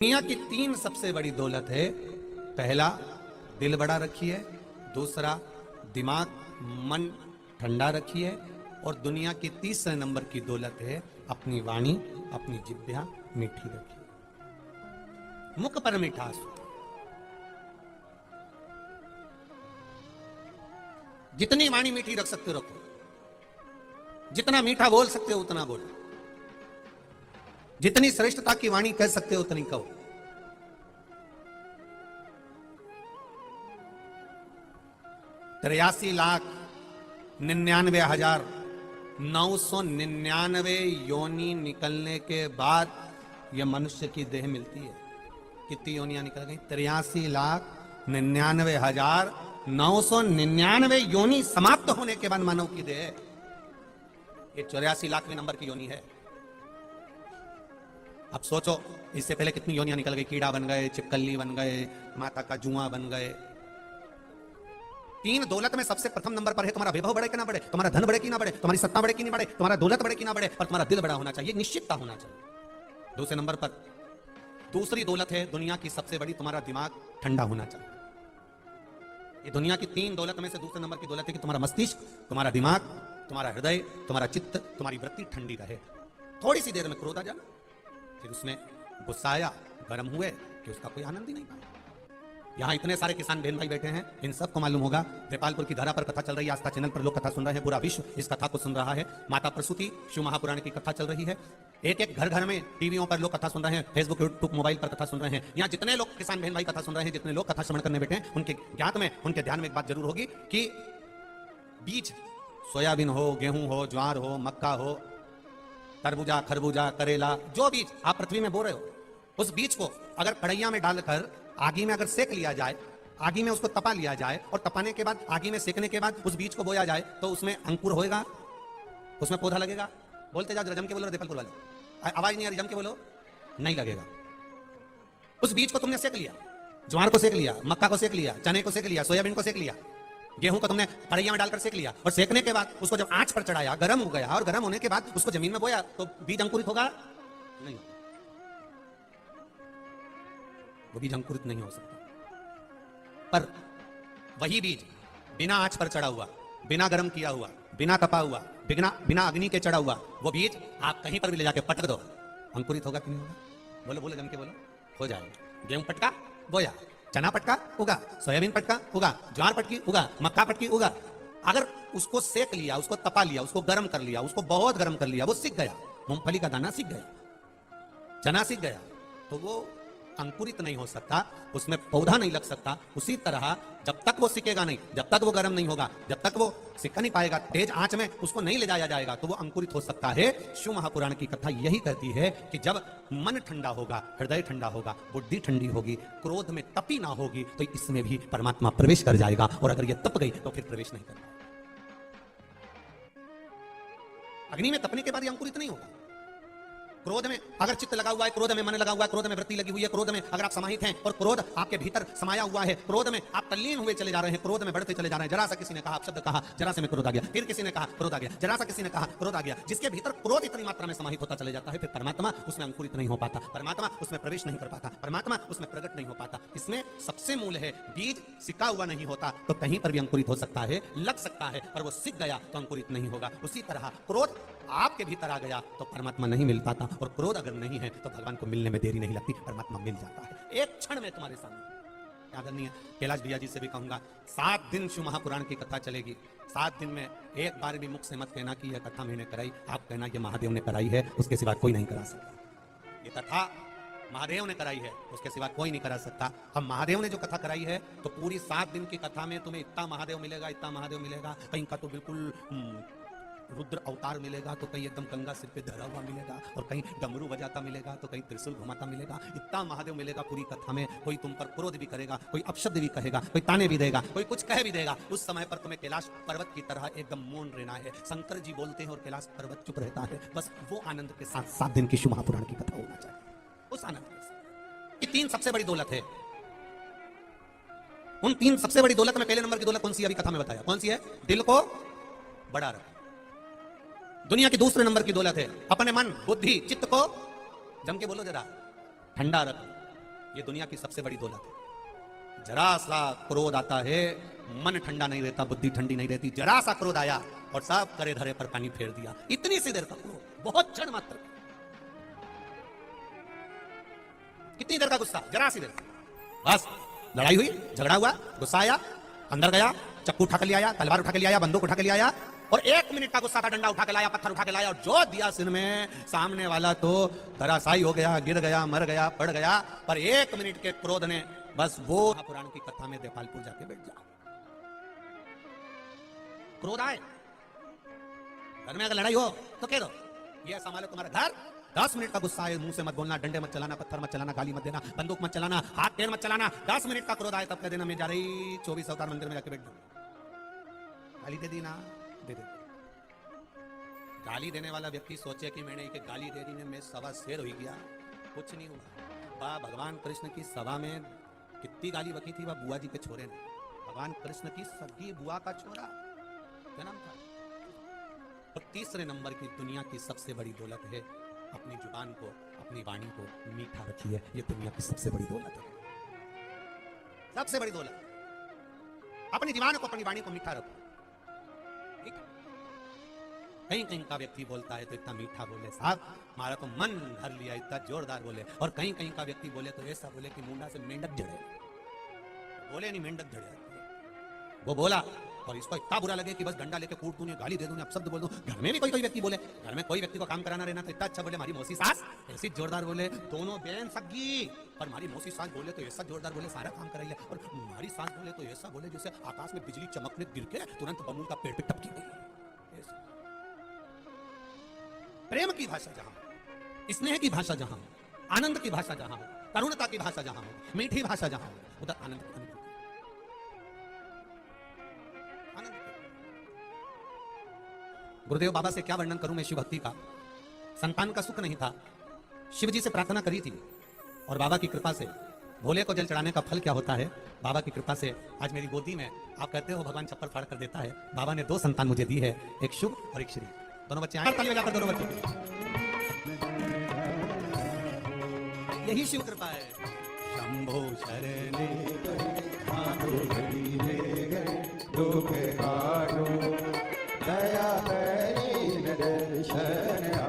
दुनिया की तीन सबसे बड़ी दौलत है। पहला, दिल बड़ा रखिए। दूसरा, दिमाग मन ठंडा रखिए। और दुनिया की तीसरे नंबर की दौलत है अपनी वाणी, अपनी जिह्वा मीठी रखिए। मुख पर मिठास, जितनी वाणी मीठी रख सकते हो रखो, जितना मीठा बोल सकते हो उतना बोलो, जितनी श्रेष्ठता की वाणी कह सकते हो उतनी कहो। 83,99,999 योनि निकलने के बाद यह मनुष्य की देह मिलती है। कितनी योनियां निकल गई? 83,99,999 योनि समाप्त होने के बाद मानव की देह, ये 84,00,000वें नंबर की योनि है। अब सोचो, इससे पहले कितनी योनियां निकल गई? कीड़ा बन गए, चिपकली बन गए, माता का जुआ बन गए। तीन दौलत में सबसे प्रथम नंबर पर है तुम्हारा वैभव बढ़े कि ना बढ़े, तुम्हारा धन बढ़े कि ना बढ़े, तुम्हारी सत्ता बढ़े कि नहीं बढ़े, तुम्हारा दौलत बढ़े कि ना बढ़े, पर तुम्हारा दिल बड़ा होना चाहिए, निश्चितता होना चाहिए। दूसरे नंबर पर दूसरी दौलत है दुनिया की सबसे बड़ी, तुम्हारा दिमाग ठंडा होना चाहिए। ये दुनिया की तीन दौलत में से दूसरे नंबर की दौलत है कि तुम्हारा मस्तिष्क, तुम्हारा दिमाग, तुम्हारा हृदय, तुम्हारा चित्त, तुम्हारी वृत्ति ठंडी रहे। थोड़ी सी देर में क्रोध आ जाना, फिर उसमें गुस्सा आया, गर्म हुए कि उसका कोई आनंद ही नहीं पाया। यहाँ इतने सारे किसान बहन भाई बैठे हैं, इन सबको मालूम होगा नेपालपुर की धरा पर कथा चल रही है, आस्था चैनल पर लोग कथा सुन रहे हैं, पूरा विश्व इस कथा को सुन रहा है। माता प्रसूति शिव महापुराण की कथा चल रही है, एक एक घर घर में टीवियों पर लोग कथा सुन रहे हैं, फेसबुक यूट्यूब मोबाइल पर कथा सुन रहे हैं। यहाँ जितने लोग किसान बहन भाई कथा सुन रहे हैं, जितने लोग कथा श्रवण करने बैठे हैं, उनके ज्ञात में, उनके ध्यान में एक बात जरूर होगी कि बीज, सोयाबीन हो, गेहूं हो, ज्वार हो, मक्का हो, तरबूजा, खरबूजा, करेला, जो बीज आप पृथ्वी में बो रहे हो, उस बीज को अगर कढ़ैया में डालकर आगी में अगर सेक लिया जाए, आगी में उसको तपा लिया जाए, और तपाने के बाद आगी में सेकने के बाद उस बीज को बोया जाए, तो उसमें अंकुर होएगा, उसमें पौधा लगेगा। बोलते जाओ, जम के बोलो, देपलपुर वाले, आवाज नहीं आ रही, जम के बोलो, नहीं लगेगा। उस बीज को तुमने सेक लिया, ज्वार को सेक लिया, मक्का को सेक लिया, चने को सेक लिया, सोयाबीन को सेक लिया, गेहूं को तुमने कढ़ैया में डालकर सेक लिया, और सेकने के बाद उसको जब आंच पर चढ़ाया, गर्म हो गया, और गर्म होने के बाद उसको जमीन में बोया, तो बीज अंकुरित होगा? नहीं, वो बीज अंकुरित नहीं हो सकता। पर वही बीज बिना आंच पर चढ़ा हुआ, बिना गर्म किया हुआ, बिना तपा हुआ, बिना अग्नि के चढ़ा हुआ, वो बीज आप कहीं पर भी ले जाके पटक दो, अंकुरित होगा कि नहीं होगा? बोलो बोलो, जम के बोलो, हो जाएगा। गेहूं पटका, बोया, चना पटका, उगा, सोयाबीन पटका, उगा, ज्वार पटकी, उगा, मक्का पटकी, उगा। अगर उसको सेक लिया, उसको तपा लिया, उसको गर्म कर लिया, उसको बहुत गर्म कर लिया, वो सीख गया, मूंगफली का दाना सीख गया, चना सीख गया, तो वो अंकुरित नहीं हो सकता, उसमें पौधा नहीं लग सकता। उसी तरह जब तक वो सीखेगा नहीं, जब तक वो गर्म नहीं होगा, जब तक वो सीख नहीं पाएगा, तेज आंच में उसको नहीं ले जाया जाएगा, तो वो अंकुरित हो सकता है। शिव महापुराण की कथा यही कहती है कि जब मन ठंडा होगा, हृदय ठंडा होगा, बुद्धि ठंडी होगी, क्रोध में तपी ना होगी, तो इसमें भी परमात्मा प्रवेश कर जाएगा। और अगर ये तप गई तो फिर प्रवेश नहीं करता। अग्नि में तपने के बाद ये अंकुरित नहीं होगा। क्रोध में अगर चित्त लगा हुआ है, क्रोध में मन लगा हुआ है, क्रोध में वृत्ति लगी हुई है, क्रोध में अगर आप समाहित हैं और क्रोध आपके भीतर समाया हुआ है, क्रोध में आप तल्लीन हुए चले जा रहे हैं, क्रोध में बढ़ते चले जा रहे हैं। जरा सा किसी ने कहा, शब्द कहा, जरा से में क्रोध आ गया, फिर किसी ने कहा क्रोध आ गया, जरा सा किसी ने कहा क्रोध आ गया। जिसके भीतर क्रोध इतनी मात्रा में समाहित होता चले जाता है, फिर परमात्मा उसमें अंकुरित नहीं हो पाता, परमात्मा उसमें प्रवेश नहीं कर पाता, परमात्मा उसमें प्रकट नहीं हो पाता। इसमें सबसे मूल है, बीज सिका हुआ नहीं होता तो कहीं पर भी अंकुरित हो सकता है, लग सकता है, पर वो सिक गया तो अंकुरित नहीं होगा। उसी तरह क्रोध आपके भीतर आ गया तो परमात्मा नहीं मिल पाता, और क्रोध अगर नहीं है तो भगवान को मिलने में देरी नहीं लगती, परमात्मा मिल जाता है एक क्षण में तुम्हारे सामने। याद नहीं है, कैलाश भैया जी से भी कहूंगा, 7 दिन शिव महापुराण की कथा चलेगी। 7 दिन में एक बार भी मुख से मत कहना कि यह कथा मैंने कराई, आप कहना ये महादेव ने कराई है, उसके सिवा कोई नहीं करा सकता। ये कथा महादेव ने कराई है, उसके सिवा कोई नहीं करा सकता। अब महादेव ने जो कथा कराई है, तो पूरी 7 दिन की कथा में तुम्हें इतना महादेव मिलेगा, इतना महादेव मिलेगा। कहीं का तो बिल्कुल रुद्र अवतार मिलेगा, तो कहीं एकदम गंगा सिर पे धरा हुआ मिलेगा, और कहीं डमरू बजाता मिलेगा, तो कहीं त्रिशूल घुमाता मिलेगा। इतना महादेव मिलेगा पूरी कथा में। कोई तुम पर क्रोध भी करेगा, कोई अपशब्द भी कहेगा, कोई ताने भी देगा, कोई कुछ कह भी देगा। उस समय पर तुम्हें कैलाश पर्वत की तरह एकदम मौन रहना है। शंकर जी बोलते हैं और कैलाश पर्वत चुप रहता है। बस वो आनंद के साथ 7 दिन की शिव महापुराण की कथा होना चाहिए। उस आनंद के साथ। ये 3 सबसे बड़ी दौलत है। उन 3 सबसे बड़ी दौलत में पहले नंबर की दौलत कौन सी? अभी कथा में बताया कौन सी है? दिल को बड़ा रखो। दुनिया की दूसरे नंबर की दौलत है अपने मन, बुद्धि, चित्त को, जम के बोलो जरा, ठंडा रखो। ये दुनिया की सबसे बड़ी दौलत है। जरा सा क्रोध आता है, मन ठंडा नहीं रहता, बुद्धि ठंडी नहीं रहती। जरा सा क्रोध आया और सब करे धरे पर पानी फेर दिया। इतनी सी देर का क्रोध, बहुत क्षण मात्र। कितनी देर का गुस्सा, जरा सी देर। बस लड़ाई हुई, झगड़ा हुआ, गुस्सा आया, अंदर गया, चक्कू उठा के ले आया, तलवार उठा के ले आया, बंदूक उठा के ले आया, और 1 मिनट का गुस्सा था, डंडा उठा के लाया, पत्थर उठा के लाया, और जो दिया सिर में, सामने वाला तो धराशायी हो गया, गिर गया, मर गया, पड़ गया। पर 1 मिनट के क्रोध ने बस वो पुराण की कथा में देपालपुर जाके बैठ जा। क्रोध आए, घर में अगर लड़ाई हो तो कह दो, ये संभालो तुम्हारा घर। 10 मिनट का गुस्सा आए, मुंह से मत बोलना, डंडे मत चलाना, पत्थर मत चलाना, गाली मत देना, बंदूक मत चलाना, हाथ तेल मत चलाना। 10 मिनट का क्रोध आए तब कह देना मैं जा रही 24 अवतार मंदिर में जाके बैठ जाऊं। गाली दे दी ना, दे दे। गाली देने वाला व्यक्ति सोचे कि मैंने एक गाली दे दी ने मैं सवा शेर हो गया, कुछ नहीं हुआ। भगवान कृष्ण की सभा में कितनी गाली बकी थी, वह बुआ जी के छोरे ने। भगवान कृष्ण की सगी बुआ का छोरा, क्या नाम था? और तीसरे नंबर की दुनिया की सबसे बड़ी दौलत है अपनी जुबान को, अपनी वाणी को मीठा रखिए। ये दुनिया की सबसे बड़ी दौलत है, सबसे बड़ी दौलत। अपनी जुबान को, अपनी वाणी को मीठा रखो। ठीक है? कहीं कहीं का व्यक्ति बोलता है तो इतना मीठा बोले, साहब हमारा तो मन भर लिया, इतना जोरदार बोले। और कहीं कहीं का व्यक्ति बोले तो ऐसा बोले कि मुंडा से मेंढक झड़े, बोले नहीं मेंढक झड़े। वो बोला और इसको इतना बुरा लगे कि बस डंडा लेके कूट दूं, गाली दे दूं, अपशब्द बोल दूं। घर में भी कोई कोई व्यक्ति बोले, घर में कोई व्यक्ति को काम कराना रहना तो इतना अच्छा बोले, हमारी मौसी सास ऐसी जोरदार बोले, दोनों बहन सगी, पर हमारी मौसी सास बोले तो ऐसा जोरदार बोले, सारा काम कराइए। और हमारी सास बोले तो ऐसा बोले जैसे आकाश में बिजली चमकने गिर के तुरंत बबूल का पेड़ पे टपकी गई। प्रेम की भाषा जहां हो, स्नेह की भाषा जहां हो, आनंद की भाषा जहां हो, करुणता की भाषा जहां हो, मीठी भाषा जहां हो, उधर आनंद की अनुभूति। गुरुदेव बाबा से क्या वर्णन करूं मैं शिव भक्ति का। संतान का सुख नहीं था, शिव जी से प्रार्थना करी थी और बाबा की कृपा से भोले को जल चढ़ाने का फल क्या होता है, बाबा की कृपा से आज मेरी गोदी में, आप कहते हो भगवान चप्पल फाड़ कर देता है, बाबा ने 2 संतान मुझे दी है, एक शुभ और एक श्री। दोनों बच्चे आए, ताली बजाकर दोनों बच्चे। यही शिव कृपा है। शंभो शरणे दया दर्शन